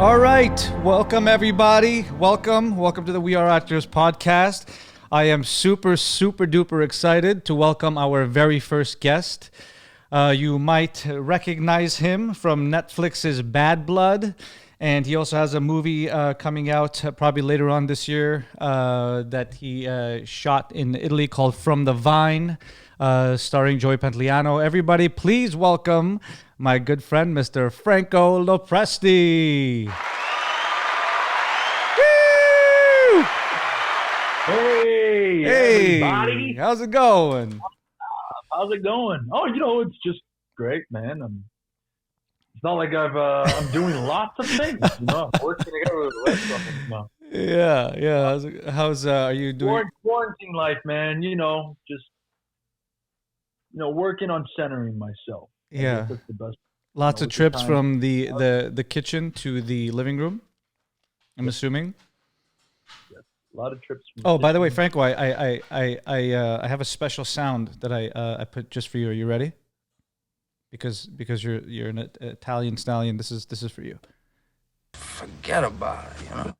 All right, welcome everybody. Welcome to the We Are Actors podcast. I am super duper excited to welcome our very first guest. You might recognize him from Netflix's Bad Blood, and he also has a movie coming out probably later on this year that he shot in Italy called From the Vine, starring Joey Pantoliano. Everybody, please welcome my good friend, Mr. Franco Lo Presti. Hey, everybody. How's it going? How's it going? Oh, it's just great, man. It's not like I'm doing lots of things. I'm working together with the rest of them. Yeah. How's are you doing? Quarantine life, man. Just working on centering myself. Yeah, that's the best. lots of trips from the kitchen to the living room, I'm assuming. Yes, a lot of trips. Oh, by the way, Franco, I have a special sound that I put just for you. Are you ready? Because you're an Italian stallion. This is for you. Forget about it,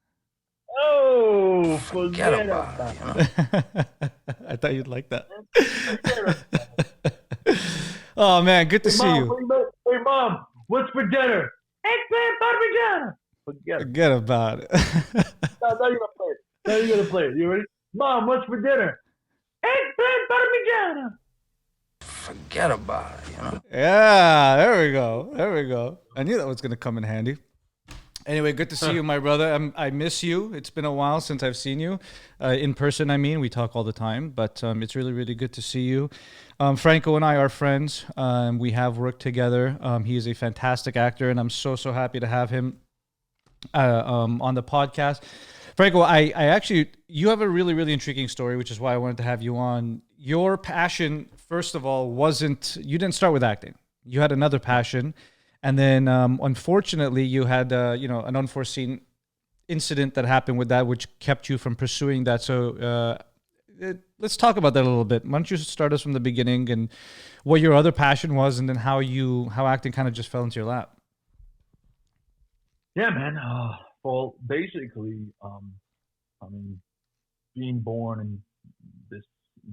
Oh, forget about it. I thought you'd like that. Oh man, good to see you. Hey mom, what's for dinner? Eggplant parmigiana. Forget about it. Now you're gonna play it. You ready? Mom, what's for dinner? Eggplant parmigiana. Forget about it, Yeah, there we go. I knew that was gonna come in handy. Anyway, good to see you, my brother. I miss you. It's been a while since I've seen you in person. I mean, we talk all the time, but it's really good to see you. Franco and I are friends. We have worked together. He is a fantastic actor, and I'm so happy to have him on the podcast. Franco, I actually, you have a really intriguing story, which is why I wanted to have you on. Your passion, first of all, you didn't start with acting. You had another passion. And then, unfortunately, you had, an unforeseen incident that happened with that, which kept you from pursuing that. So let's talk about that a little bit. Why don't you start us from the beginning and what your other passion was, and then how acting kind of just fell into your lap? Yeah, man. Well, basically, being born in this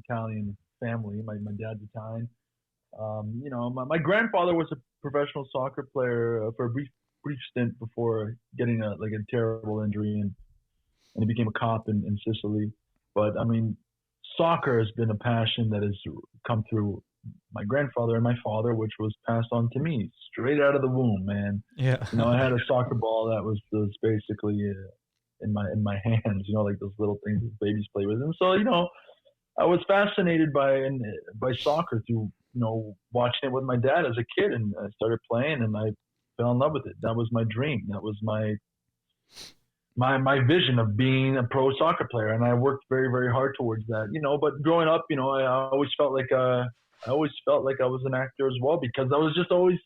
Italian family, my dad's Italian. My grandfather was a professional soccer player for a brief stint before getting a terrible injury, and he became a cop in Sicily. But soccer has been a passion that has come through my grandfather and my father, which was passed on to me straight out of the womb, man. Yeah. I had a soccer ball that was basically in my hands, like those little things that babies play with. And so, I was fascinated by soccer through, watching it with my dad as a kid, and I started playing, and I fell in love with it. That was my dream. That was my vision of being a pro soccer player, and I worked very hard towards that. But growing up, I always felt like I was an actor as well, because I was just always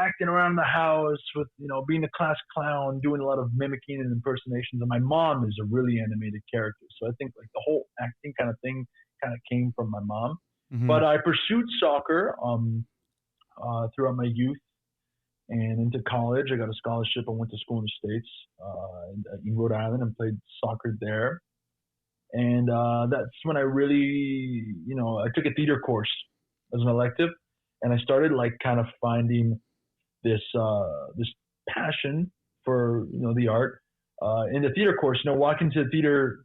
acting around the house with, being a class clown, doing a lot of mimicking and impersonations. And my mom is a really animated character, so I think the whole acting kind of thing kind of came from my mom. Mm-hmm. But I pursued soccer throughout my youth and into college. I got a scholarship. I went to school in the States, in Rhode Island, and played soccer there. And that's when I really, I took a theater course as an elective, and I started kind of finding this passion for the art in the theater course. Walking to the theater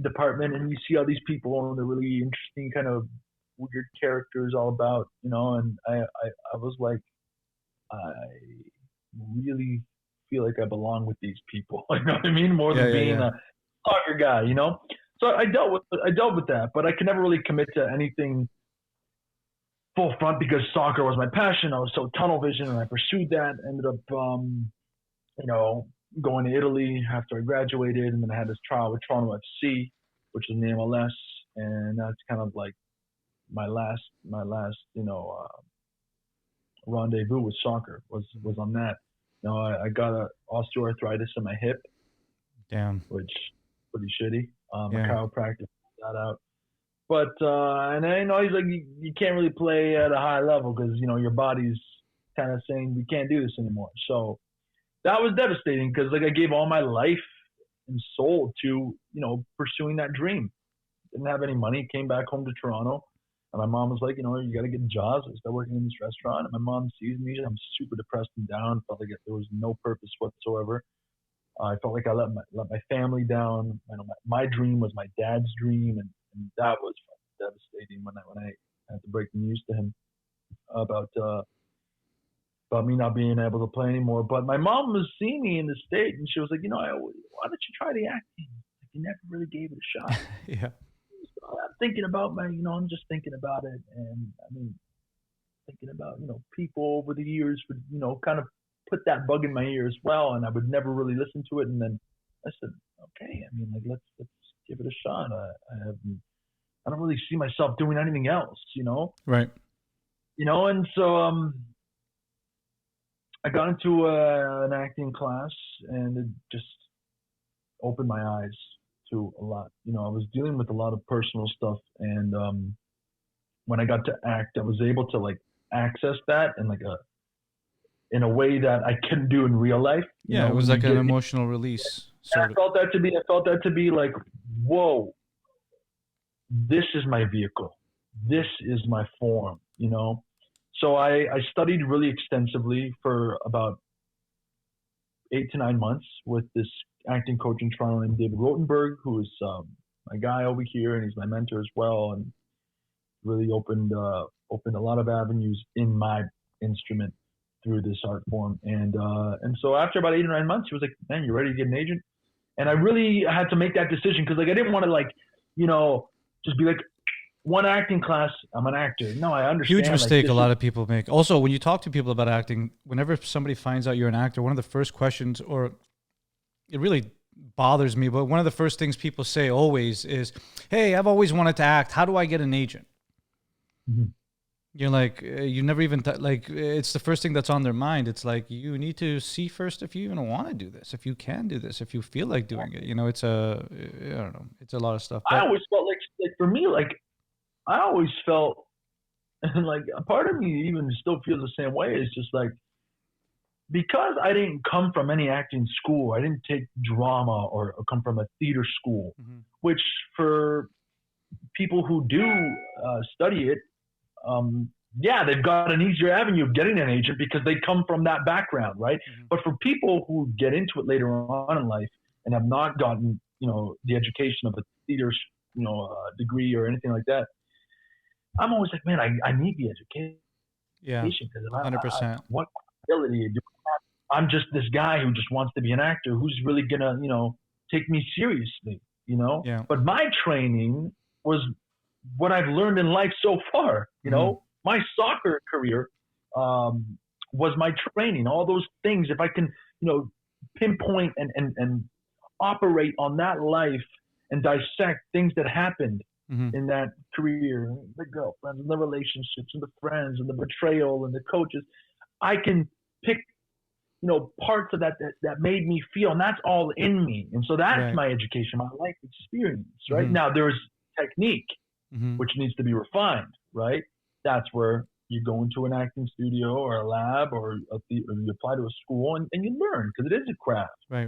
department, and you see all these people and they're really interesting kind of weird characters all about, and I was like, I really feel like I belong with these people. You know what I mean? More than being a soccer guy, So I dealt with that, but I could never really commit to anything full front because soccer was my passion. I was so tunnel vision, and I pursued that. Ended up, going to Italy after I graduated, and then I had this trial with Toronto FC, which is in the MLS, and that's kind of like my last rendezvous with soccer was on that. I got a osteoarthritis in my hip. Damn. Which pretty shitty. A chiropractor found that out. But and I know he's like, you can't really play at a high level because your body's kind of saying we can't do this anymore. So that was devastating because like I gave all my life and soul to pursuing that dream. Didn't have any money. Came back home to Toronto, and my mom was like, you got to get jobs. I started working in this restaurant, and my mom sees me. I'm super depressed and down. Felt like there was no purpose whatsoever. I felt like I let my family down. My dream was my dad's dream, and that was devastating when I had to break the news to him about me not being able to play anymore. But my mom was seeing me in the state, and she was like, why don't you try the acting? Like, you never really gave it a shot. Yeah. So I'm thinking about I'm just thinking about it, and I mean, thinking about people over the years would kind of put that bug in my ear as well, and I would never really listen to it. And then I said, okay, I mean, like let's give it a shot. I don't really see myself doing anything else, Right. And so I got into an acting class, and it just opened my eyes to a lot. I was dealing with a lot of personal stuff, and when I got to act, I was able to like access that in a way that I couldn't do in real life. Yeah, it was like an emotional release. I felt that to be like, whoa, this is my vehicle. This is my form, So I studied really extensively for about 8 to 9 months with this acting coach in Toronto named David Rotenberg, who is my guy over here, and he's my mentor as well, and really opened a lot of avenues in my instrument through this art form. And so after about 8 or 9 months, he was like, man, you ready to get an agent? And I really had to make that decision because like I didn't want to just be like, one acting class, I'm an actor. No, I understand. Huge mistake a lot of people make. Also, when you talk to people about acting, whenever somebody finds out you're an actor, one of the first questions, or it really bothers me, but one of the first things people say always is, hey, I've always wanted to act. How do I get an agent? Mm-hmm. You're like, you never even, it's the first thing that's on their mind. It's like, you need to see first if you even want to do this, if you can do this, if you feel like doing it. It's I don't know, it's a lot of stuff. I always felt like for me, like, I always felt, and like a part of me even still feels the same way. It's just like, because I didn't come from any acting school, I didn't take drama or come from a theater school, mm-hmm. which for people who do study it, they've got an easier avenue of getting an agent because they come from that background, right? Mm-hmm. But for people who get into it later on in life and have not gotten, the education of a theater, degree or anything like that, I'm always like, man, I need the education. Yeah, 100%. What ability do I have? I'm just this guy who just wants to be an actor. Who's really gonna, take me seriously? Yeah. But my training was what I've learned in life so far. My soccer career was my training. All those things, if I can, pinpoint and operate on that life and dissect things that happened mm-hmm. in that career, the girlfriends and the relationships and the friends and the betrayal and the coaches, I can pick, parts of that made me feel, and that's all in me. And so that's right. My education, my life experience, right? Mm-hmm. Now there's technique, mm-hmm. which needs to be refined, right? That's where you go into an acting studio or a lab or you apply to a school and you learn, because it is a craft. Right.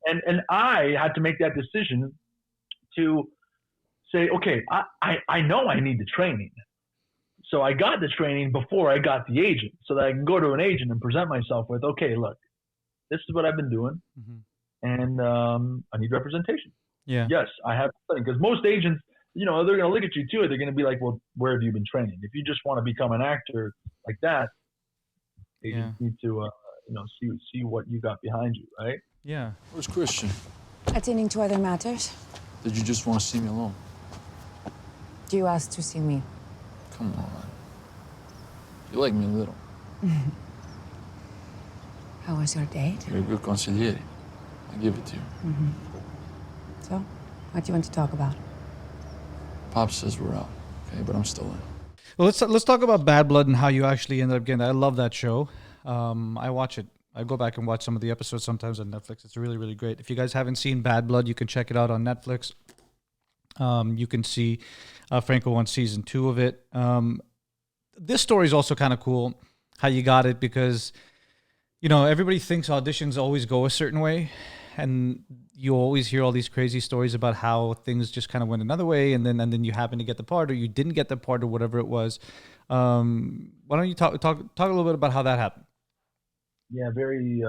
And I had to make that decision to say, okay, I know I need the training. So I got the training before I got the agent, so that I can go to an agent and present myself with, okay, look, this is what I've been doing, mm-hmm. and I need representation. Yeah. Yes, I have something, because most agents, they're going to look at you too. They're going to be like, well, where have you been training? If you just want to become an actor like that, agents need to, see what you got behind you, right? Yeah. Where's Christian? Attending to other matters. Did you just want to see me alone? You asked to see me. Come on. You like me a little. How was your date? You're a good consigliere. I give it to you. Mm-hmm. So, what do you want to talk about? Pop says we're out, okay, but I'm still in. Well, let's talk about Bad Blood and how you actually ended up getting that. I love that show. I watch it. I go back and watch some of the episodes sometimes on Netflix. It's really, really great. If you guys haven't seen Bad Blood, you can check it out on Netflix. You can see Franco on season 2 of it. This story is also kind of cool. how you got it, because you know everybody thinks auditions always go a certain way, and you always hear all these crazy stories about how things just kind of went another way, and then you happen to get the part, or you didn't get the part, or whatever it was. Why don't you talk a little bit about how that happened? Yeah, very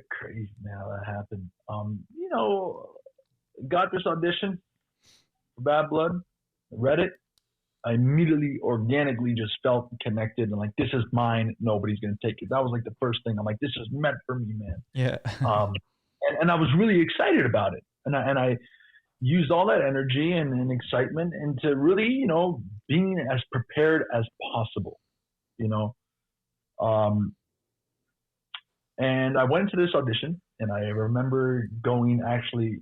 crazy how that happened. You know, got this audition for Bad Blood, read it. I immediately organically just felt connected and like, this is mine. Nobody's going to take it. That was like the first thing. I'm like, this is meant for me, man. Yeah. And I was really excited about it. And I used all that energy and excitement into really, you know, being as prepared as possible, you know. And I went to this audition, and I remember going actually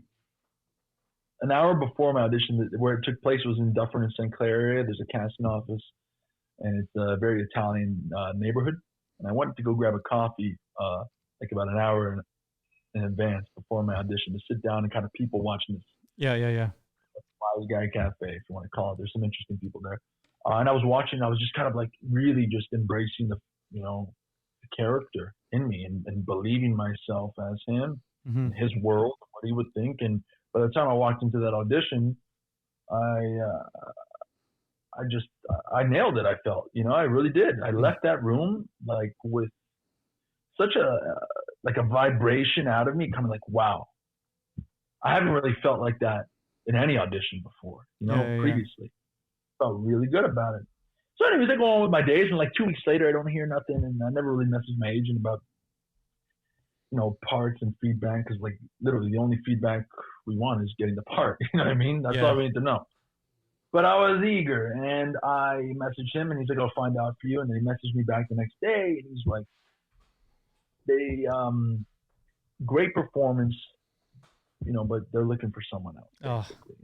an hour before my audition. Where it took place was in Dufferin and St. Clair area. There's a casting office, and it's a very Italian neighborhood. And I went to go grab a coffee like about an hour in advance before my audition to sit down and kind of people watching this. Yeah. Wise Guy Cafe, if you want to call it. There's some interesting people there. And I was watching. I was just kind of like really just embracing the, you know, the character in me and believing myself as him, in his world, what he would think. And by the time I walked into that audition, I nailed it. I felt, you know, I really did. I left that room like with such a vibration out of me, kind of like, wow, I haven't really felt like that in any audition before, you know, previously. Felt really good about it. So anyways, I go on with my days, and like 2 weeks later, I don't hear nothing, and I never really messaged my agent about, you know, parts and feedback, because like literally the only feedback we want is getting the part. You know what I mean? That's all we need to know. But I was eager, and I messaged him, and he's like, "I'll find out for you." And then he messaged me back the next day, and he's like, great performance, you know, but they're looking for someone else. Basically.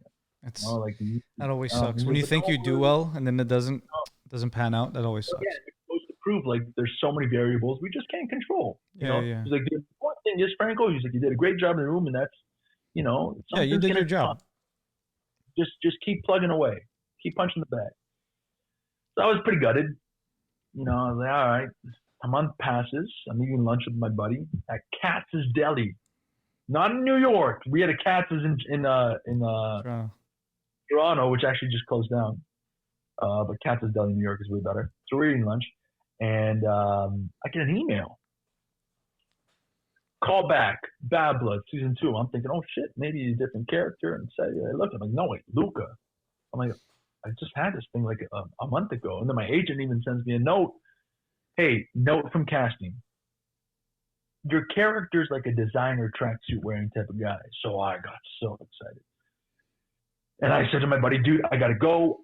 It's, you know, like, that always sucks when you think you do well and then it doesn't pan out. That always sucks. Yeah, it's supposed to prove like there's so many variables we just can't control. You know? He's like, the important thing is, Franco, he's like, you did a great job in the room, and that's, you know, you did your job. Just keep plugging away, keep punching the bag. So I was pretty gutted. You know, I was like, all right. A month passes. I'm eating lunch with my buddy at Katz's Deli, not in New York. We had a Katz's in Toronto, which actually just closed down. But Katz's Deli in New York is way better. So we're eating lunch, and I get an email. Call back, Bad Blood, season 2. I'm thinking, oh shit, maybe a different character. And say, look, I'm like, no, wait, Luca. I'm like, I just had this thing like a month ago. And then my agent even sends me a note. Hey, note from casting. Your character's like a designer tracksuit wearing type of guy. So I got so excited. And I said to my buddy, dude, I got to go.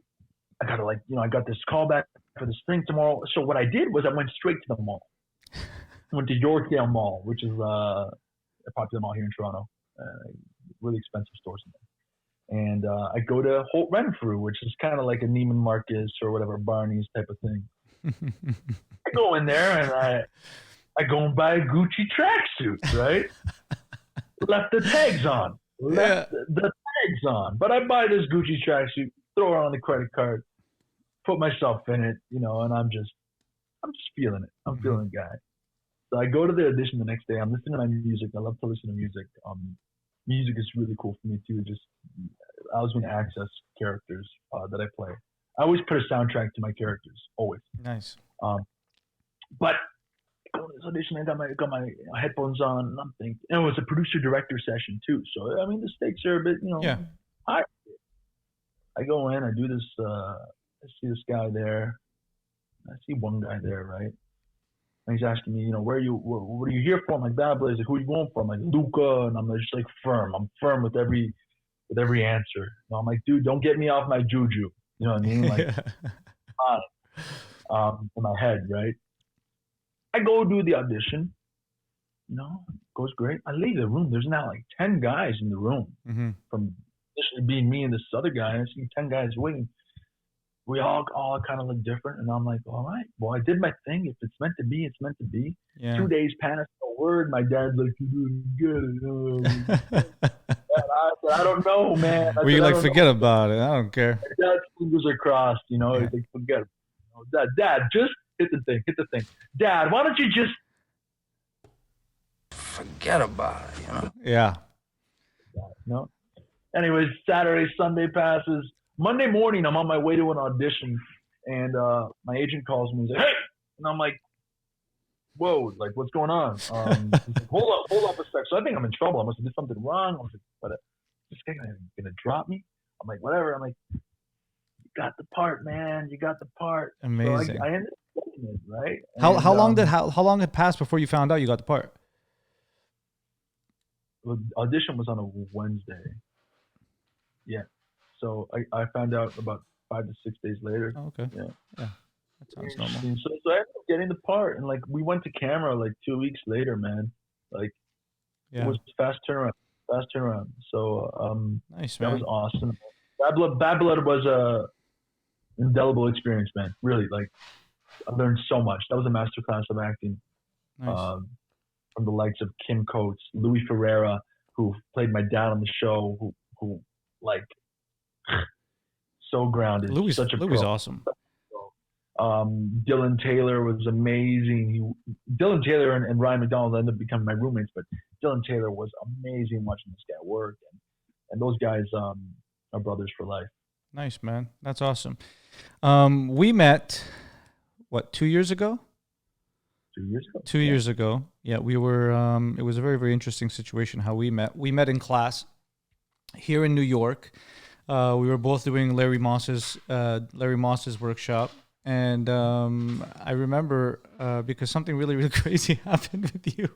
I got to I got this call back for this thing tomorrow. So what I did was I went straight to the mall. I went to Yorkdale Mall, which is a popular mall here in Toronto. Really expensive stores in there. And I go to Holt Renfrew, which is kind of like a Neiman Marcus or whatever, Barney's type of thing. I go in there and I go and buy a Gucci tracksuit, right? Left the tags on. Left the tags on. But I buy this Gucci tracksuit, throw it on the credit card, put myself in it, you know, and I'm just feeling it. I'm feeling the guy. So I go to the audition the next day. I'm listening to my music. I love to listen to music. Music is really cool for me too. Just I was going to access characters that I play. I always put a soundtrack to my characters, always. Nice. But going to this audition, I got my headphones on, and I'm thinking, and it was a producer-director session too. So I mean, the stakes are a bit, you know, high. I go in, I do this. I see this guy there. I see one guy there, right? And he's asking me, you know, what are you here for? I'm like, Bad Blood. He's like, who are you going for? I'm like, Luca. And I'm just like firm. I'm firm with every answer. And I'm like, dude, don't get me off my juju. You know what I mean? Like, in my head, right? I go do the audition. You know, it goes great. I leave the room. There's now like 10 guys in the room. From initially being me and this other guy. I see 10 guys waiting. We all kind of look different, and I'm like, all right, well, I did my thing. If it's meant to be, it's meant to be. 2 days passed, no word. My dad's like, you're doing good. I said, I don't know, man. Were you like, forget about it? I don't care. My dad's fingers are crossed, you know. He's like, forget it. You know, Dad, just hit the thing. Dad, why don't you just Forget about it, you know? Yeah. no? Anyways, Saturday, Sunday passes. Monday morning, I'm on my way to an audition, and my agent calls me. He's like, "Hey," and I'm like, "Whoa, like what's going on?" He's like, hold up a sec. So I think I'm in trouble. I must have did something wrong. I was like, "But this guy gonna drop me?" I'm like, "Whatever." I'm like, "You got the part, man. You got the part." Amazing. So I ended up getting it, right? How long had passed before you found out you got the part? The audition was on a Wednesday. Yeah. So I found out about 5 to 6 days later. Oh, okay. Yeah. That sounds normal. So I ended up getting the part, and like we went to camera like 2 weeks later, man. Like it was fast turnaround. So Nice, that man. was awesome. Bad Blood was a indelible experience, man. Really, like I learned so much. That was a masterclass of acting. Nice. From the likes of Kim Coates, Louis Ferreira, who played my dad on the show, who like so grounded. Louis pro. awesome. Dylan Taylor was amazing. Dylan Taylor and Ryan McDonald ended up becoming my roommates, but Dylan Taylor was amazing watching this guy work, and those guys are brothers for life. Nice, man. That's awesome. We met, 2 years ago? 2 years ago. 2 years ago. Yeah, we were. It was a very, very interesting situation how we met. We met in class here in New York. We were both doing Larry Moss's workshop, and I remember because something really, really crazy happened with you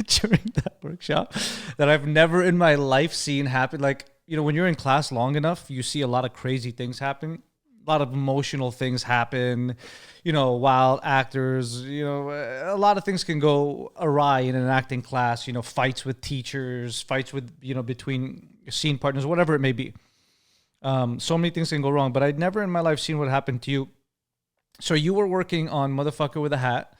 during that workshop that I've never in my life seen happen. Like, when you're in class long enough, you see a lot of crazy things happen. A lot of emotional things happen, wild actors, a lot of things can go awry in an acting class, fights with teachers, fights with, between scene partners, whatever it may be. So many things can go wrong, but I'd never in my life seen what happened to you. So you were working on Motherfucker with a Hat.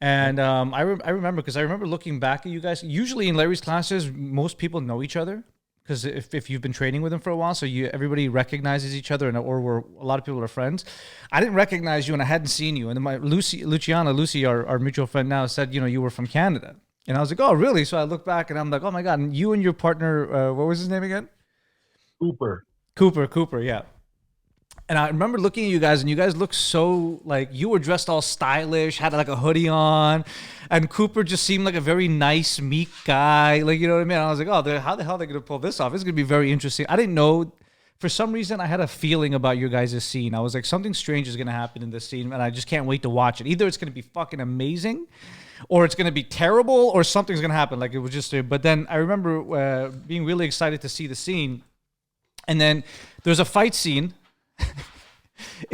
And I remember, because I remember looking back at you guys. Usually in Larry's classes, most people know each other. Because if you've been training with him for a while, so everybody recognizes each other, a lot of people are friends. I didn't recognize you, and I hadn't seen you. And then Lucy, our mutual friend now, said you were from Canada, and I was like, oh really? So I look back, and I'm like, oh my god! And you and your partner, what was his name again? Cooper, yeah. And I remember looking at you guys, and you guys looked so, like, you were dressed all stylish, had like a hoodie on, and Cooper just seemed like a very nice, meek guy. Like, you know what I mean? I was like, oh, how the hell are they going to pull this off? It's going to be very interesting. I didn't know. For some reason, I had a feeling about your guys' scene. I was like, something strange is going to happen in this scene, and I just can't wait to watch it. Either it's going to be fucking amazing, or it's going to be terrible, or something's going to happen. Like, it was just... But then I remember being really excited to see the scene, and then there's a fight scene...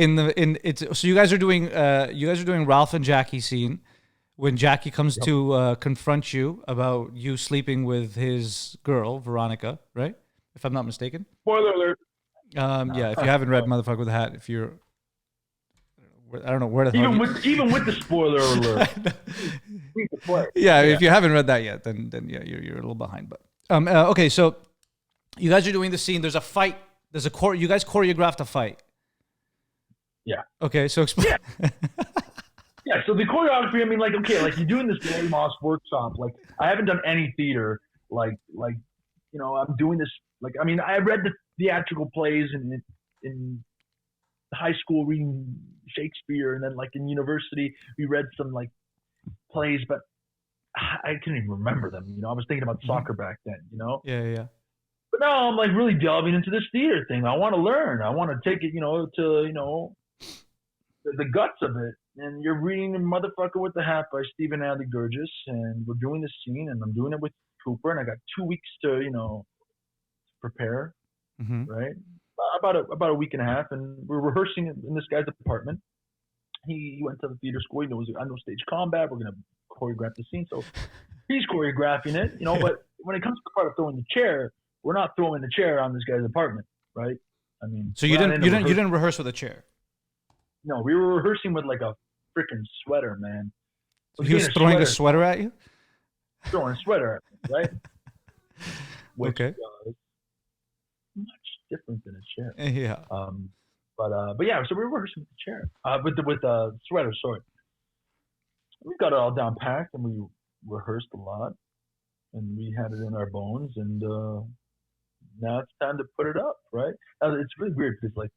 So you guys are doing Ralph and Jackie scene when Jackie comes to confront you about you sleeping with his girl Veronica, right? If I'm not mistaken. Spoiler alert. Yeah, if you haven't read Motherfucker with a Hat, I don't know where the even with the spoiler alert. Yeah, if you haven't read that yet, then yeah, you're a little behind. But okay, so you guys are doing the scene. There's a fight. You guys choreographed a fight. Yeah. Okay, so explain. Yeah, so the choreography, I mean, like, okay, like you're doing this Larry Moss workshop. Like, I haven't done any theater. Like, I'm doing this. Like, I mean, I read the theatrical plays in high school reading Shakespeare, and then like in university we read some like plays, but I couldn't even remember them. I was thinking about soccer back then. Yeah. But now I'm like really delving into this theater thing. I want to learn. I want to take it, to the guts of it. And you're reading Motherfucker with the Hat by Stephen Adly Gurgis, and we're doing this scene, and I'm doing it with Cooper, and I got 2 weeks to prepare, right? About a week and a half, and we're rehearsing in this guy's apartment. He went to the theater school. He knows I know stage combat. We're gonna choreograph the scene, so he's choreographing it, But when it comes to the part of throwing the chair, we're not throwing the chair on this guy's apartment, right? I mean, so you didn't rehearse with a chair? No, we were rehearsing with like a freaking sweater, man. So he was throwing a sweater at you? Throwing a sweater at me, right? Which, okay. Much different than a chair. Yeah. But yeah, so we were rehearsing with the chair, with the sweater. Sorry, we got it all down packed, and we rehearsed a lot, and we had it in our bones, and now it's time to put it up, right? Now, it's really weird because like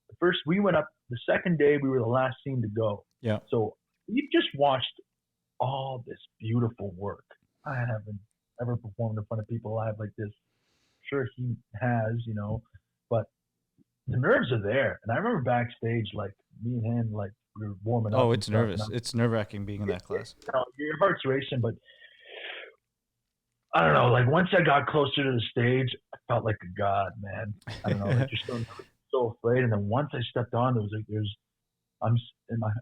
the first we went up, the second day we were the last scene to go. Yeah. So we just watched all this beautiful work. I haven't ever performed in front of people live like this. Sure, he has, but the nerves are there. And I remember backstage, like me and him, like we were warming up. Oh, it's nervous. It's nerve-wracking being in that class. Your heart's racing, but I don't know. Like once I got closer to the stage, I felt like a god, man. I don't know. Like you're so afraid, and then once I stepped on, it was like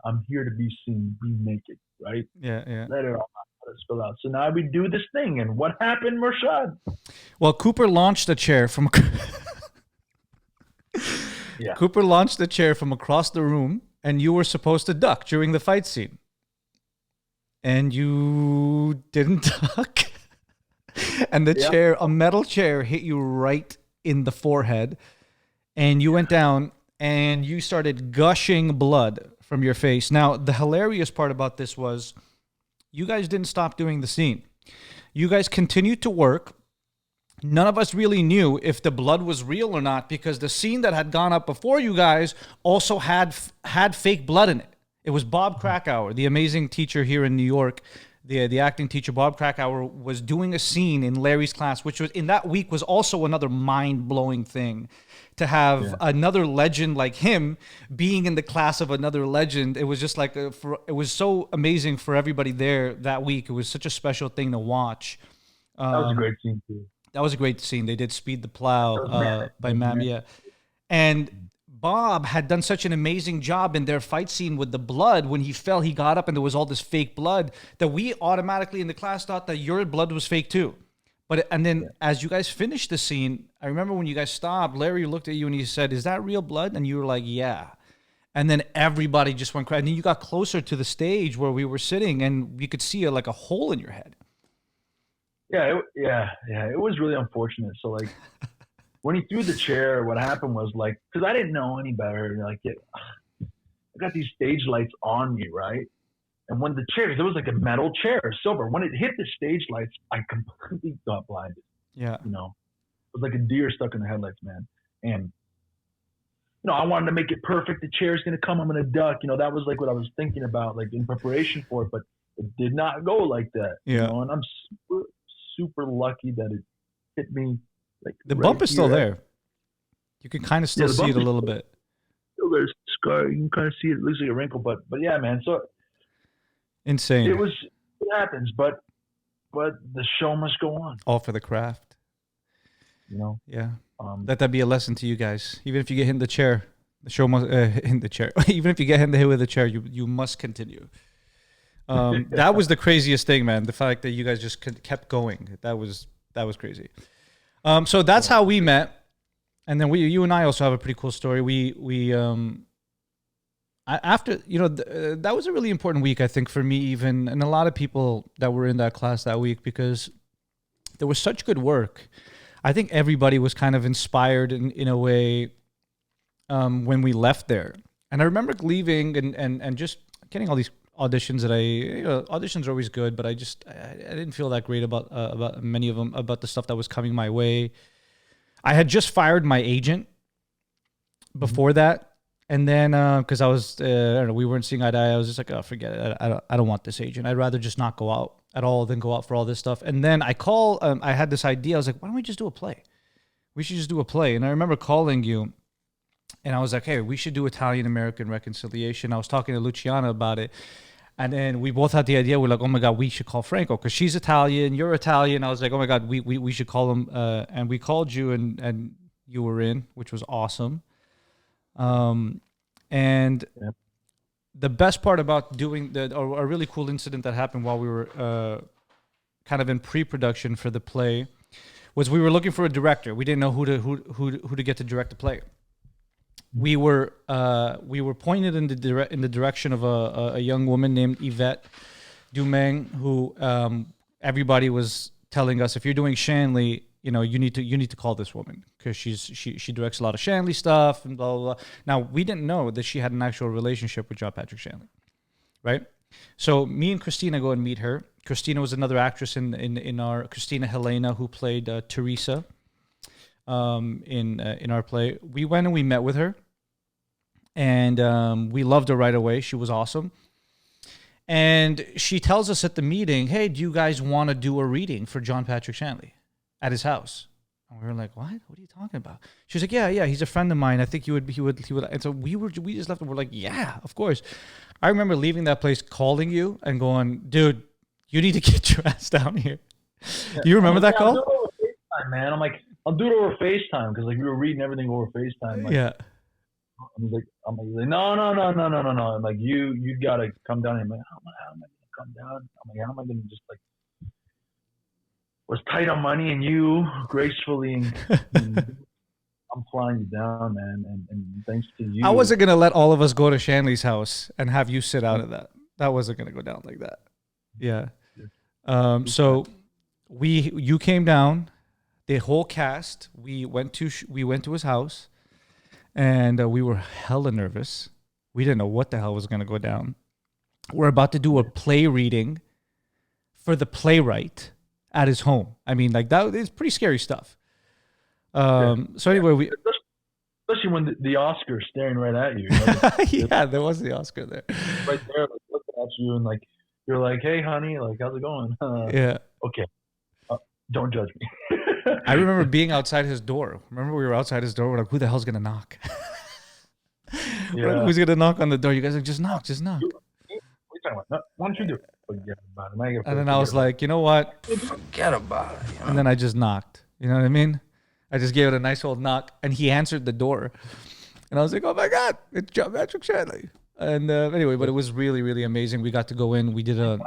I'm here to be seen, be naked, right? Yeah. Let it all spill out. So now we do this thing, and what happened, Mershad? Well, Cooper launched a chair from. Yeah. Cooper launched the chair from across the room, and you were supposed to duck during the fight scene. And you didn't duck. And the chair, a metal chair, hit you right in the forehead. And you went down, and you started gushing blood from your face. Now, the hilarious part about this was you guys didn't stop doing the scene. You guys continued to work. None of us really knew if the blood was real or not because the scene that had gone up before you guys also had fake blood in it. It was Bob Krakauer, the amazing teacher here in New York. The acting teacher, Bob Krakauer, was doing a scene in Larry's class, which was in that week was also another mind-blowing thing. To have another legend like him being in the class of another legend, it was just like, it was so amazing for everybody there that week. It was such a special thing to watch. That was a great scene, too. That was a great scene. They did Speed the Plow by Mamia. And Bob had done such an amazing job in their fight scene with the blood. When he fell, he got up and there was all this fake blood that we automatically in the class thought that your blood was fake too. And then as you guys finished the scene, I remember when you guys stopped, Larry looked at you and he said, "Is that real blood?" And you were like, "Yeah." And then everybody just went crazy. And then you got closer to the stage where we were sitting and you could see like a hole in your head. Yeah, it was really unfortunate. So like, when he threw the chair, what happened was like, because I didn't know any better. Like, I got these stage lights on me, right? And when the chair, there was like a metal chair, silver. When it hit the stage lights, I completely got blinded. Yeah, it was like a deer stuck in the headlights, man. And I wanted to make it perfect. The chair's gonna come. I'm gonna duck. That was like what I was thinking about, like in preparation for it. But it did not go like that. Yeah. And I'm super lucky that it hit me. Like the bump is still there. You can kind of still see it a little bit. Still there's a scar. You can kind of see it. It looks like a wrinkle, but yeah, man. So insane. It happens, but the show must go on. All for the craft. Yeah. Let that be a lesson to you guys. Even if you get hit in the chair, the show must in the chair. Even if you get hit with a chair, you must continue. That was the craziest thing, man. The fact that you guys just kept going. That was crazy. So that's how we met, and then you and I also have a pretty cool story. After that was a really important week, I think, for me even, and a lot of people that were in that class that week because there was such good work. I think everybody was kind of inspired in a way when we left there, and I remember leaving and just getting all these auditions that auditions are always good, but I didn't feel that great about many of them, about the stuff that was coming my way. I had just fired my agent before that, and then because I was I don't know, we weren't seeing eye to eye. I was just like, oh, forget it. I don't want this agent. I'd rather just not go out at all than go out for all this stuff. And then I had this idea. I was like, why don't we just do a play? We should just do a play. And I remember calling you. And I was like, hey, we should do Italian-American reconciliation. I was talking to Luciana about it. And then we both had the idea. We're like, oh, my God, we should call Franco because she's Italian. You're Italian. I was like, oh, my God, we should call him. And we called you, and you were in, which was awesome. And the best part about doing a really cool incident that happened while we were kind of in pre-production for the play was we were looking for a director. We didn't know who to get to direct the play. We were pointed in the direction of a young woman named Yvette Dumeng, who everybody was telling us, if you're doing Shanley, you need to call this woman because she directs a lot of Shanley stuff and blah, blah, blah. Now, we didn't know that she had an actual relationship with John Patrick Shanley, right? So me and Christina go and meet her. Christina was another actress in our, Christina Helena, who played Teresa in our play. We went and we met with her, and we loved her right away. She was awesome. And she tells us at the meeting, hey, do you guys want to do a reading for John Patrick Shanley at his house? And we were like, what? What are you talking about? She was like, yeah, he's a friend of mine. I think he would. And so we just left and we're like, yeah, of course. I remember leaving that place, calling you and going, dude, you need to get your ass down here. Do you remember that call? I'll do it over FaceTime, man. I'm like, I'll do it over FaceTime because like we were reading everything over FaceTime. Like, Yeah. I'm like, no. I'm like, you gotta come down here. I'm like, how am I gonna come down? I'm like, how am I gonna just like was tight on money and you gracefully and I'm flying you down, man. And thanks to you. I wasn't gonna let all of us go to Shanley's house and have you sit out of that. That wasn't gonna go down like that. Yeah. So you came down, the whole cast. We went to his house. And we were hella nervous. We didn't know what the hell was going to go down. We're about to do a play reading for the playwright at his home. I mean, like that is pretty scary stuff. So anyway, especially when the Oscar's staring right at you. You know? Yeah, there was the Oscar there. Right there, like looking at you, and like you're like, hey, honey, like how's it going? Yeah. Okay. Don't judge me. I remember being outside his door. Remember we were outside his door. We're like, who the hell's going to knock? Yeah. Who's going to knock on the door? You guys are like, just knock. What are you talking about? No, why don't you do it? Forget about it. And then I was like, you know what? Forget about it. You know? And then I just knocked. You know what I mean? I just gave it a nice old knock. And he answered the door. And I was like, oh my God, it's John Patrick Shanley. And anyway, but it was really, really amazing. We got to go in. We did a...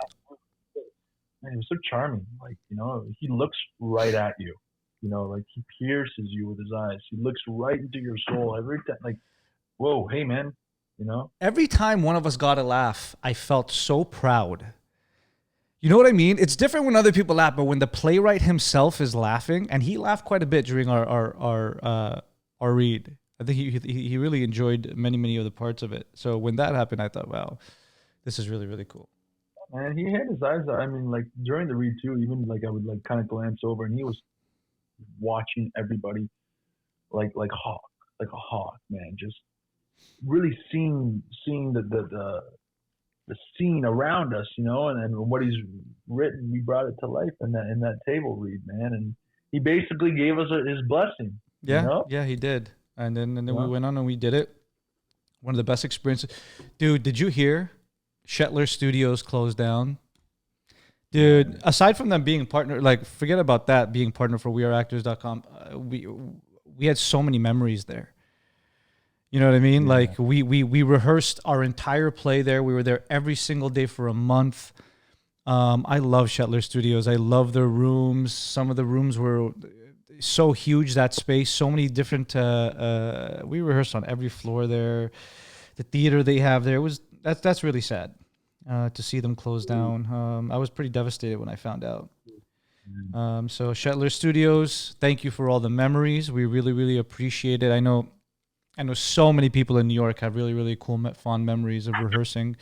Man, he was so charming. Like, you know, he looks right at you. You know, like he pierces you with his eyes. He looks right into your soul every time. Like, whoa, hey man, you know. Every time one of us got a laugh, I felt so proud. You know what I mean? It's different when other people laugh, but when the playwright himself is laughing, and he laughed quite a bit during our read. I think he really enjoyed many of the parts of it. So when that happened, I thought, wow, this is really, really cool. And he had his eyes. I mean, like during the read too, even like I would like kind of glance over, and he was watching everybody like a hawk, man. Just really seeing the scene around us, you know, and what he's written. We brought it to life in that table read, man. And he basically gave us his blessing. Yeah, you know? Yeah, he did. And then we went on and we did it. One of the best experiences, dude. Did you hear? Shetler Studios closed down. Dude, aside from them being partner, like forget about that, being partner for weareactors.com, we had so many memories there. You know what I mean? Yeah. Like we rehearsed our entire play there. We were there every single day for a month. I love Shetler Studios. I love their rooms. Some of the rooms were so huge, that space, so many different, we rehearsed on every floor there. The theater they have there that's really sad to see them close down. I was pretty devastated when I found out. So Shetler Studios, thank you for all the memories. We really, really appreciate it. I know so many people in New York have really, really cool, fond memories of rehearsing.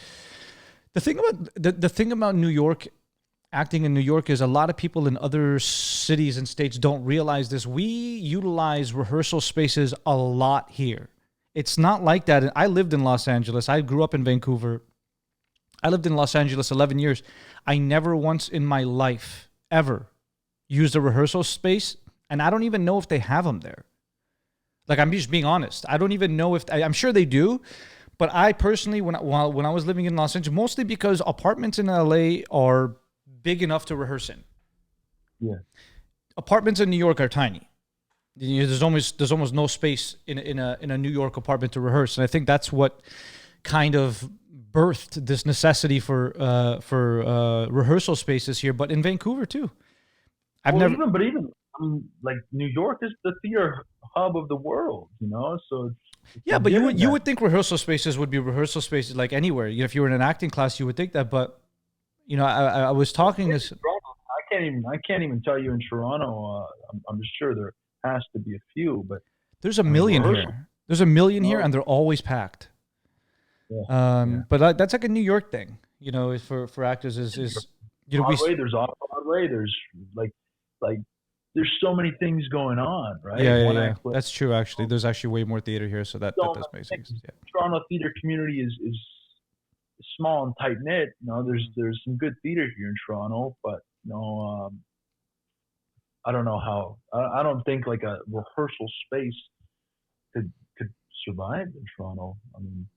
The thing about New York, acting in New York, is a lot of people in other cities and states don't realize this. We utilize rehearsal spaces a lot here. It's not like that. I lived in Los Angeles. I grew up in Vancouver. I lived in Los Angeles 11 years. I never once in my life ever used a rehearsal space, and I don't even know if they have them there. Like, I'm just being honest. I don't even know if... I'm sure they do, but I personally, when I was living in Los Angeles, mostly because apartments in LA are big enough to rehearse in. Yeah. Apartments in New York are tiny. There's almost no space in a New York apartment to rehearse, and I think that's what kind of birthed this necessity for rehearsal spaces here. But in Vancouver too, even I mean, like New York is the theater hub of the world, you know. So yeah, but you would think rehearsal spaces would be rehearsal spaces like anywhere. You know, if you were in an acting class, you would think that. But you know, I was talking this. I can't even tell you in Toronto. I'm sure there has to be a few, but There's a I mean, million Rehearsal. here. There's a million here, Oh. and they're always packed. Yeah. But that's like a New York thing, you know, is for actors is you know Broadway, there's off Broadway. There's like there's so many things going on, right? yeah. Act play. That's true. Actually, there's actually way more theater here, so that So does make sense. Yeah. Toronto theater community is small and tight knit. You know, there's some good theater here in Toronto, but I don't know how. I don't think like a rehearsal space could survive in Toronto. I mean,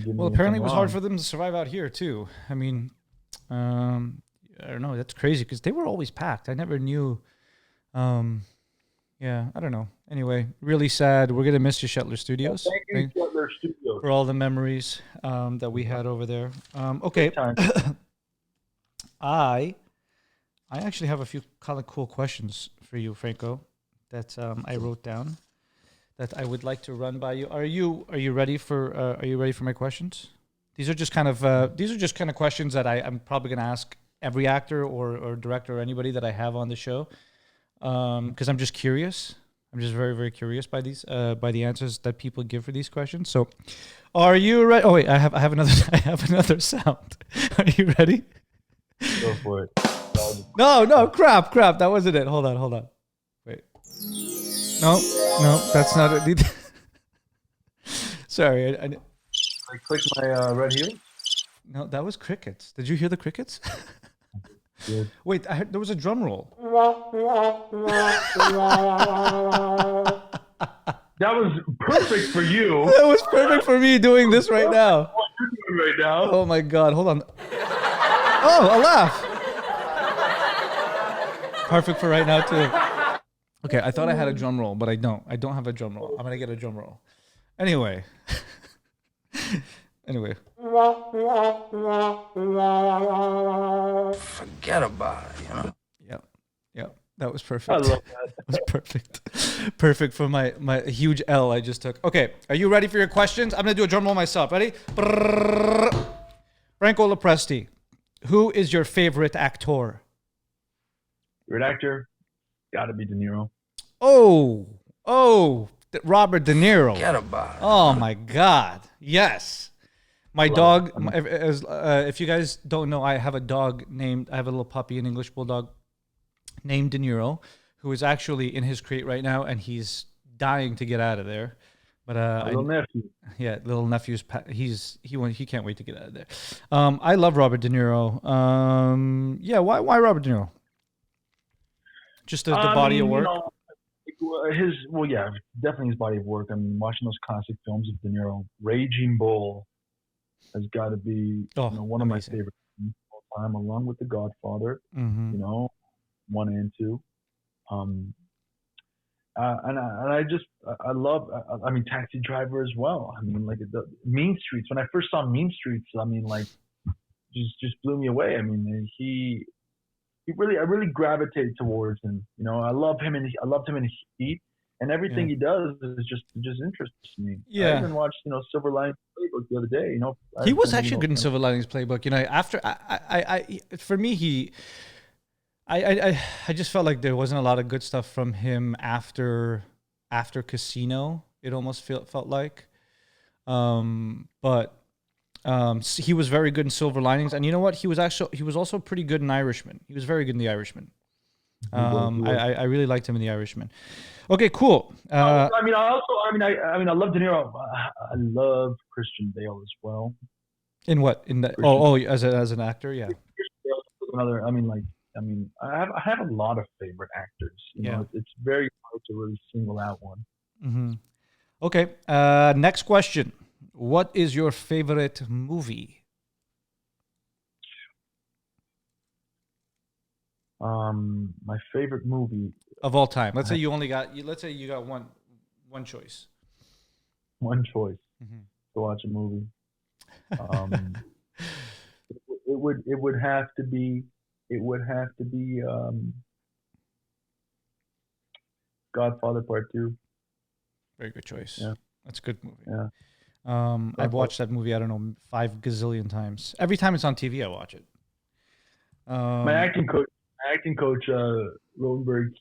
Well, apparently it was hard for them to survive out here too. I mean, I don't know. That's crazy because they were always packed. I never knew. Yeah, I don't know. Anyway, really sad. We're gonna miss you, Shetler Studios. Thank you, Shetler Studios, for all the memories that we had over there. Okay, I actually have a few kind of cool questions for you, Franco, that I wrote down that I would like to run by you. Are you ready for my questions? These are just kind of questions that I'm probably gonna ask every actor or director or anybody that I have on the show. Because I'm just curious. I'm just very, very curious by the answers that people give for these questions. So, are you ready? Oh wait, I have another sound. Are you ready? Go for it. No, crap. That wasn't it. Hold on. Wait. No, that's not it. Sorry, I clicked my red heel. No, that was crickets. Did you hear the crickets? Good. Wait, there was a drum roll. That was perfect for you. That was perfect for me doing this right now. What you're doing right now. Oh my God, hold on. Oh, a laugh. Perfect for right now too. Okay, I thought I had a drum roll, but I don't. I don't have a drum roll. I'm gonna get a drum roll. Anyway. Forget about it, you know. Yep. That was perfect. I love that. That was perfect. Perfect for my huge L I just took. Okay, are you ready for your questions? I'm gonna do a drum roll myself. Ready? Franco Lo Presti, who is your favorite actor? Favorite actor? Gotta be De Niro. Oh, Robert De Niro. Forget about it. Oh my God. Yes. My dog, if you guys don't know, I have a little puppy, an English bulldog named De Niro, who is actually in his crate right now, and he's dying to get out of there. But little nephew. Yeah, little nephew's. He can't wait to get out of there. I love Robert De Niro. Yeah, why Robert De Niro? Just the body of work. Definitely his body of work. I mean, watching those classic films of De Niro, Raging Bull has got to be one of my favorite films of all time, along with The Godfather. Mm-hmm. You know, 1 and 2. I love. I mean, Taxi Driver as well. I mean, like the Mean Streets. When I first saw Mean Streets, I mean, like, just blew me away. I mean, I really gravitated towards him. You know, I loved him in Heat, and everything he does is just interests me. Yeah. I even watched Silver Linings Playbook the other day. You know, He was actually good in Silver Linings Playbook. You know, after for me, I just felt like there wasn't a lot of good stuff from him after Casino. It almost felt like, but. He was very good in Silver Linings, and you know what? He was also pretty good in Irishman. He was very good in The Irishman. I really liked him in The Irishman. Okay, cool. I love De Niro. I love Christian Bale as well. In what? In the as an actor, yeah. Another. I have a lot of favorite actors. You know, it's very hard to really single out one. Mm-hmm. Okay. Next question. What is your favorite movie? My favorite movie of all time. Let's say you got one choice. One choice mm-hmm. to watch a movie. It would have to be Godfather Part 2. Very good choice. Yeah. That's a good movie. Yeah. I've watched that movie, I don't know, 5 gazillion times. Every time it's on TV, I watch it. My acting coach acting coach, Rodenberg,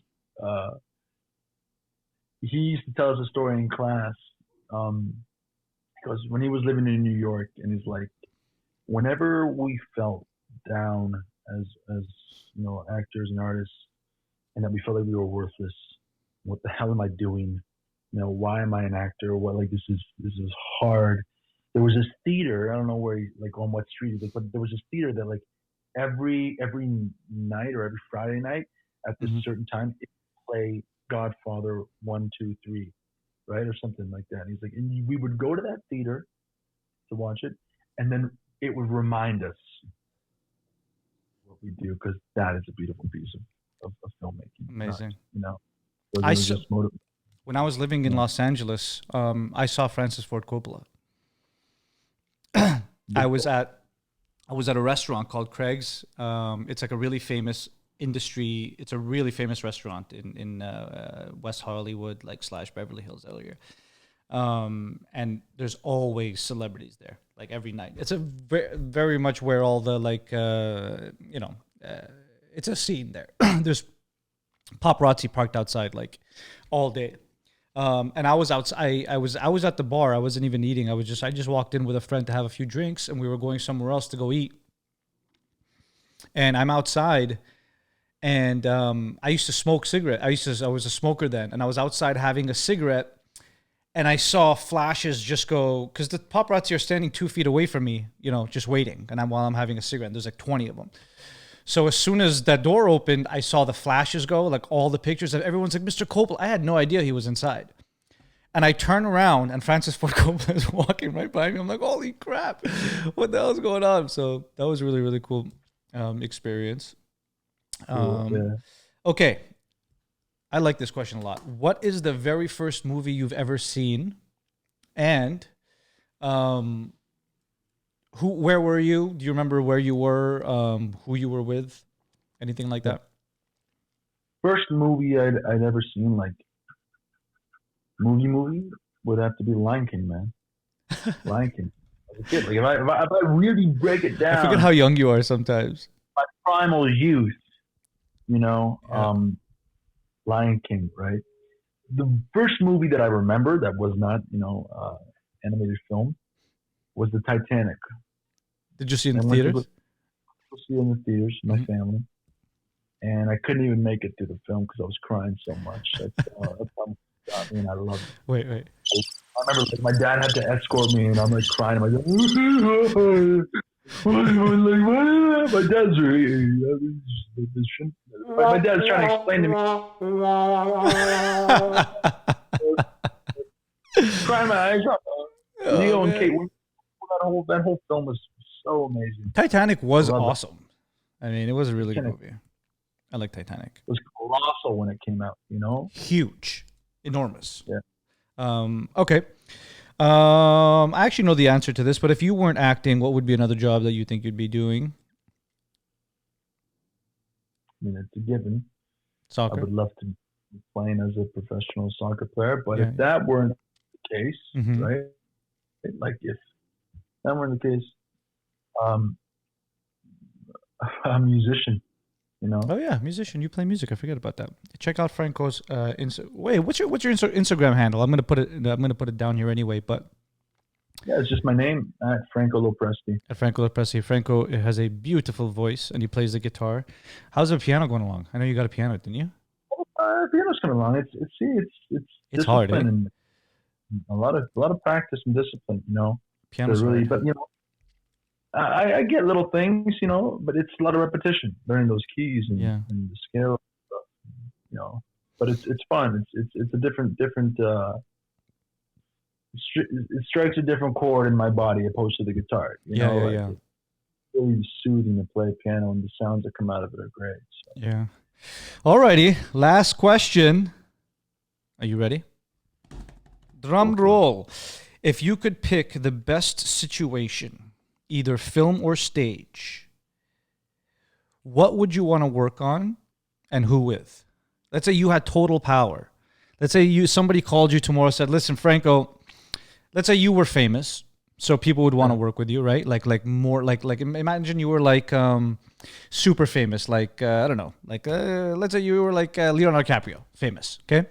he used to tell us a story in class. Because when he was living in New York, and he's like, whenever we felt down as actors and artists, and that we felt like we were worthless, what the hell am I doing? Why am I an actor? What, like, this is hard. There was this theater, I don't know where, like, on what street, like, but there was this theater that, like, every night or every Friday night at this certain time, it would play Godfather 1, 2, 3, right, or something like that. And he's like, and we would go to that theater to watch it, and then it would remind us what we do, because that is a beautiful piece of filmmaking. Amazing. When I was living in Los Angeles, I saw Francis Ford Coppola. I was at a restaurant called Craig's. It's like a really famous industry. It's a really famous restaurant in West Hollywood, like / Beverly Hills area. And there's always celebrities there, like every night. It's a very much where all the it's a scene there. There's paparazzi parked outside like all day. And I was outside. I was at the bar. I wasn't even eating. I just walked in with a friend to have a few drinks, and we were going somewhere else to go eat. And I'm outside, and I used to smoke cigarette. I was a smoker then, and I was outside having a cigarette, and I saw flashes just go, because the paparazzi are standing 2 feet away from me, just waiting, and while I'm having a cigarette, there's like 20 of them. So as soon as that door opened, I saw the flashes go, like all the pictures of everyone's like, Mr. Coppola. I had no idea he was inside. And I turn around and Francis Ford Coppola is walking right by me. I'm like, holy crap, what the hell is going on? So that was really, really cool experience. Okay. I like this question a lot. What is the very first movie you've ever seen? And where were you? Do you remember where you were, who you were with? Anything like that? First movie I'd ever seen, like, movie, would have to be Lion King, man. Lion King. As a kid, like, if I really break it down. I forget how young you are sometimes. My primal youth, Lion King, right? The first movie that I remember that was not, animated film was the Titanic. Did you see it in the theaters? I see it in the theaters, my family. And I couldn't even make it through the film because I was crying so much. That's how much it got me, and I loved it. Wait. I remember, like, my dad had to escort me, and I'm like crying. I'm like, my dad's really. My dad's trying to explain to me. Crying my eyes up. Leo and Kate. That whole film was so amazing. Titanic was awesome. I mean, it was a really good movie. I like Titanic. It was colossal when it came out, Huge. Enormous. Yeah. Okay. I actually know the answer to this, but if you weren't acting, what would be another job that you think you'd be doing? I mean, it's a given. Soccer. I would love to be playing as a professional soccer player, but if that weren't the case, right? Like, if that weren't the case, a musician, Oh yeah, musician. You play music. I forget about that. Check out Franco's. Wait, what's your Instagram handle? I'm gonna put it down here anyway. But yeah, it's just my name at Franco Lo Presti. At Franco Lo Presti. Franco has a beautiful voice and he plays the guitar. How's the piano going along? I know you got a piano, didn't you? Piano's coming along. It's hard. Eh? And a lot of practice and discipline. Piano's really, hard. But I get little things, but it's a lot of repetition, learning those keys and the scale stuff, But it's fun. It's a different. It strikes a different chord in my body opposed to the guitar. It's really soothing to play piano, and the sounds that come out of it are great. So. Yeah. Alrighty, last question. Are you ready? Drum roll. If you could pick the best situation, either film or stage, what would you want to work on and who with? Let's say you had total power. Let's say somebody called you tomorrow and said, listen, Franco, let's say you were famous So people would want to work with you, right? Like more like imagine you were like super famous, like I don't know, like let's say you were like Leonardo DiCaprio, famous, okay?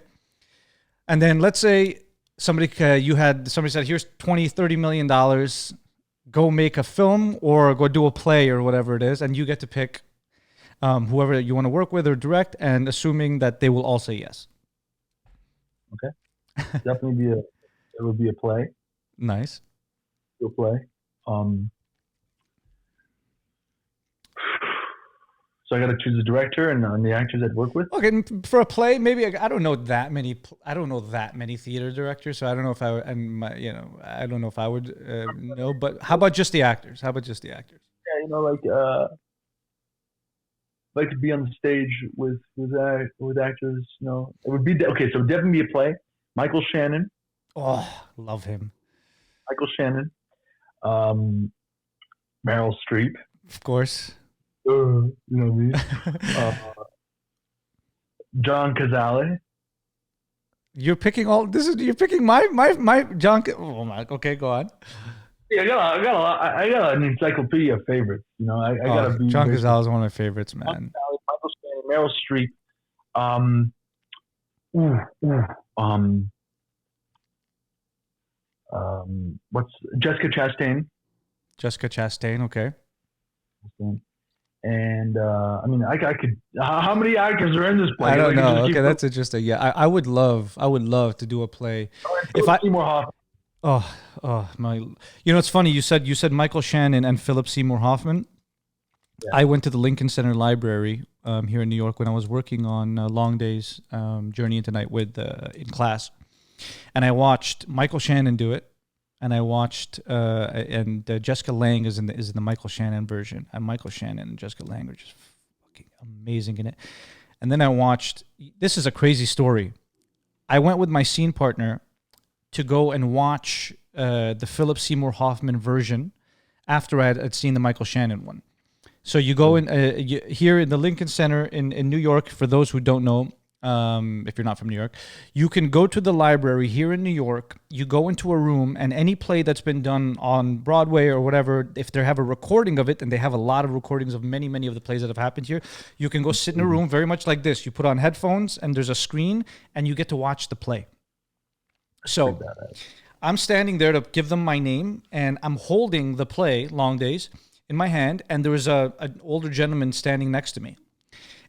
And then let's say somebody said, here's 20-30 million dollars, go make a film or go do a play or whatever it is, and you get to pick whoever you want to work with or direct, and assuming that they will all say yes. Okay. Definitely it would be a play. Nice. A play. So I got to choose a director and the actors I'd work with. Okay, for a play, maybe I don't know that many. I don't know that many theater directors, so I don't know if I I don't know if I would know. But how about just the actors? Yeah, like to be on the stage with actors. It would be okay. So it would definitely be a play. Michael Shannon. Oh, love him. Michael Shannon. Meryl Streep. Of course. You know what I mean? John Cazale. You're picking my John. Oh my. Okay, go on. Yeah, I got an encyclopedia of favorites. I gotta be. John Cazale is one of my favorites, man. Michael Shannon, Meryl Streep. What's Jessica Chastain? Jessica Chastain, okay. And I could. How many actors are in this play? I don't know. Okay, that's interesting. Yeah, I would love to do a play. If I Seymour Hoffman. Oh my! It's funny. You said Michael Shannon and Philip Seymour Hoffman. Yeah. I went to the Lincoln Center Library here in New York when I was working on Long Day's Journey into Night with in class, and I watched Michael Shannon do it. And I watched, Jessica Lange is in the Michael Shannon version. And Michael Shannon and Jessica Lange are just fucking amazing in it. And then I watched, this is a crazy story. I went with my scene partner to go and watch the Philip Seymour Hoffman version after I had seen the Michael Shannon one. So you go in here in the Lincoln Center in New York, for those who don't know, if you're not from New York, you can go to the library here in New York. You go into a room, and any play that's been done on Broadway or whatever, if they have a recording of it, and they have a lot of recordings of many, many of the plays that have happened here, you can go sit in a room very much like this. You put on headphones, and there's a screen, and you get to watch the play. So I'm standing there to give them my name, and I'm holding the play, Long Days, in my hand, and there was an older gentleman standing next to me.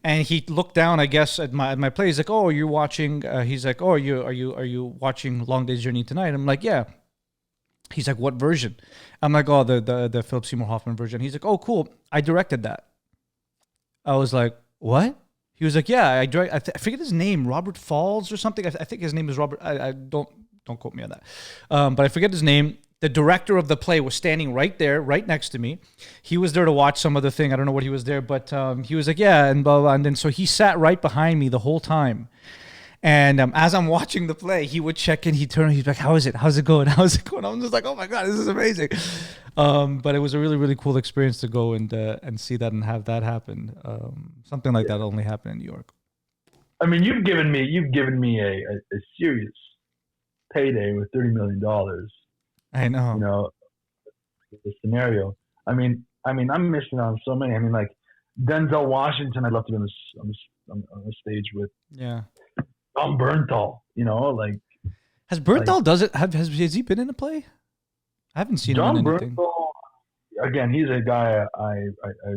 And he looked down, I guess, at my play. He's like, "Oh, you're watching." He's like, "Oh, are you watching Long Day's Journey tonight?" I'm like, "Yeah." He's like, "What version?" I'm like, "Oh, the Philip Seymour Hoffman version." He's like, "Oh, cool. I directed that." I was like, "What?" He was like, "Yeah, I forget his name, Robert Falls or something. I think his name is Robert. I don't quote me on that, but I forget his name." The director of the play was standing right there, right next to me. He was there to watch some other thing. I don't know what he was there, but he was like, yeah, and blah, blah. And then so he sat right behind me the whole time. And as I'm watching the play, he would check in. He'd turn. He's like, "How is it? How's it going? How's it going?" I'm just like, "Oh my god, this is amazing!" But it was a really, really cool experience to go and see that and have that happen. Something like that only happened in New York. I mean, you've given me a serious payday with $30 million. I know. The scenario. I mean, I'm missing on so many. I mean, like Denzel Washington, I'd love to be on the stage with. Yeah. John Bernthal, like. Has Bernthal has he been in a play? I haven't seen him in anything. John Bernthal, again, he's a guy I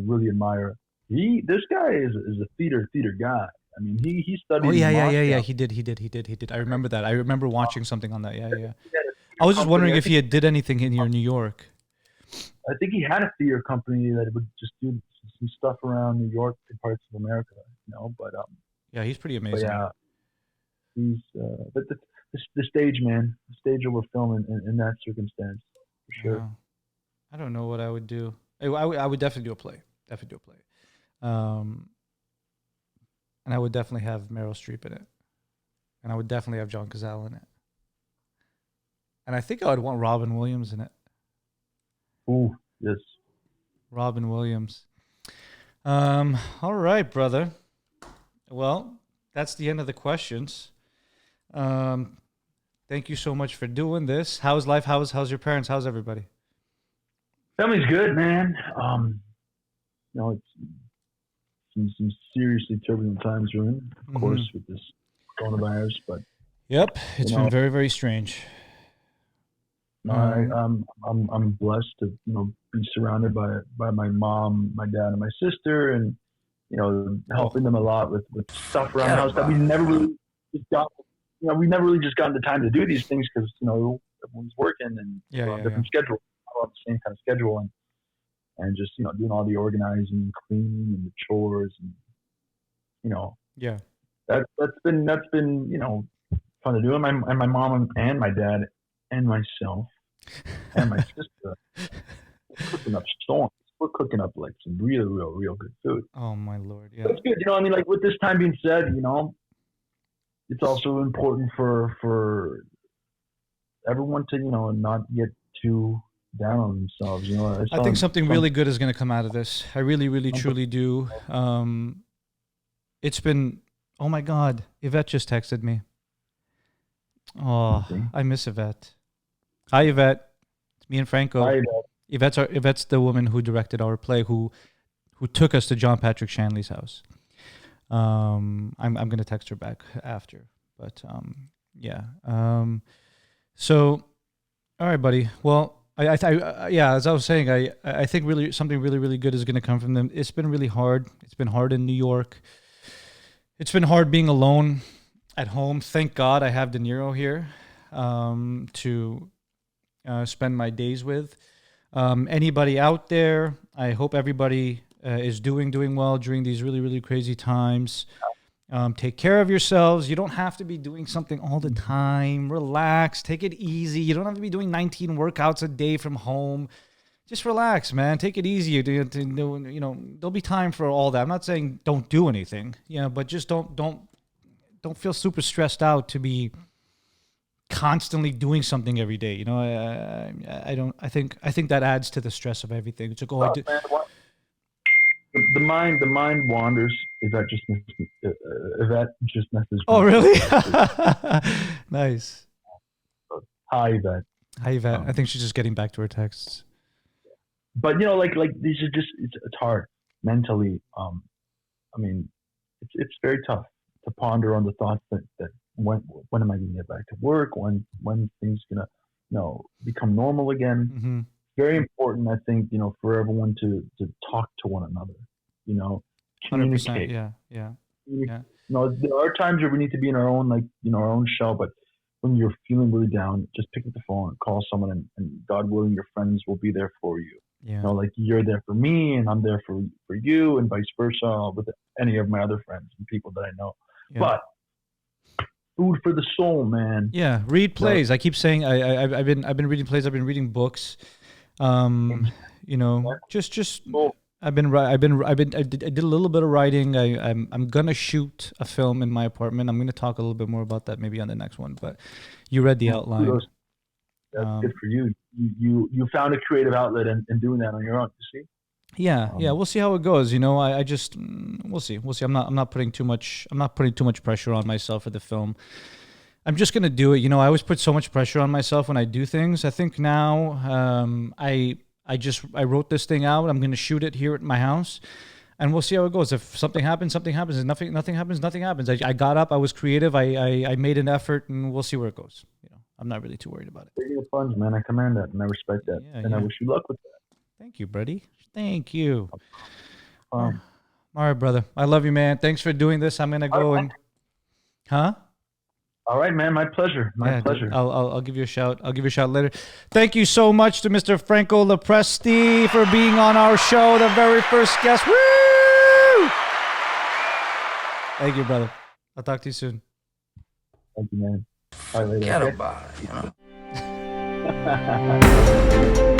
really admire. This guy is a theater guy. I mean, he studied. Oh yeah. He did. I remember that. I remember watching something on that. Yeah. I was just wondering if he did anything in here in New York. I think he had a theater company that would just do some stuff around New York and parts of America, But yeah, he's pretty amazing. Yeah, he's but the stage, man, the stage over film in that circumstance for sure. Yeah. I don't know what I would do. I would definitely do a play. And I would definitely have Meryl Streep in it, and I would definitely have John Cazale in it. And I think I would want Robin Williams in it. Ooh, yes. Robin Williams. All right, brother. Well, that's the end of the questions. Thank you so much for doing this. How's life? How's your parents? How's everybody? Family's good, man. It's some seriously turbulent times we're in, of course, with this coronavirus. But yep, it's been very, very strange. I'm blessed to be surrounded by my mom, my dad, and my sister, and helping them a lot with stuff around the house that we never really just got. We never really just gotten the time to do these things because everyone's working and on different schedules, all on the same kind of schedule, and just doing all the organizing, cleaning, and the chores, and that's been fun to do. And my mom and my dad and myself and my sister we're cooking up storms. We're cooking up like some real good food. Oh my Lord, yeah. That's good. Like with this time being said, it's also important for everyone to not get too down on themselves. I think something really good is going to come out of this. I really truly do. It's been, oh my God, Yvette just texted me. Oh, I miss Yvette. Hi, Yvette. It's me and Franco. Hi, Yvette. Yvette's the woman who directed our play, who took us to John Patrick Shanley's house. I'm gonna text her back after, but yeah. So, all right, buddy. Well, as I was saying, I think really something really good is gonna come from them. It's been really hard. It's been hard in New York. It's been hard being alone at home. Thank God I have De Niro here to spend my days with. Anybody out there, I hope everybody is doing well during these really crazy times. Take care of yourselves. You don't have to be doing something all the time. Relax. Take it easy. You don't have to be doing 19 workouts a day from home. Just relax, man. Take it easy. There'll be time for all that. I'm not saying don't do anything, but just don't feel super stressed out to be constantly doing something every day. I think that adds to the stress of everything. It's like, the mind wanders. Yvette just messes. Oh, really? Nice. Hi, Yvette. Hi, Yvette. I think she's just getting back to her texts. But like these are just it's hard mentally. It's very tough to ponder on the thoughts that when am I going to get back to work? When things gonna become normal again? Mm-hmm. Very important, I think, for everyone to talk to one another. Communicate. 100%, yeah. There are times where we need to be in our own our own shell, but when you're feeling really down, just pick up the phone, call someone, and God willing, your friends will be there for you. Yeah. You're there for me, and I'm there for you, and vice versa with any of my other friends and people that I know. Yeah. But food for the soul, man. Yeah, read plays. I keep saying I've been reading plays. I've been reading books. Just I did a little bit of writing. I'm gonna shoot a film in my apartment. I'm gonna talk a little bit more about that maybe on the next one. But you read the outline. That's good for you. You found a creative outlet and doing that on your own. You see. Yeah, we'll see how it goes. I just we'll see. I'm not putting too much pressure on myself for the film. I'm just gonna do it. I always put so much pressure on myself when I do things. I think now I wrote this thing out. I'm gonna shoot it here at my house, and we'll see how it goes. If something happens, something happens. If nothing happens, nothing happens. I got up. I was creative. I made an effort, and we'll see where it goes. I'm not really too worried about it. Taking a plunge, man. I command that, and I respect that, I wish you luck with that. Thank you, buddy. Thank you. All right, brother. I love you, man. Thanks for doing this. I'm gonna go Huh? All right, man. My pleasure. My pleasure. Dude, I'll give you a shout. I'll give you a shout later. Thank you so much to Mr. Franco Lo Presti for being on our show, the very first guest. Woo! Thank you, brother. I'll talk to you soon. Thank you, man. All right, later. Forget about it,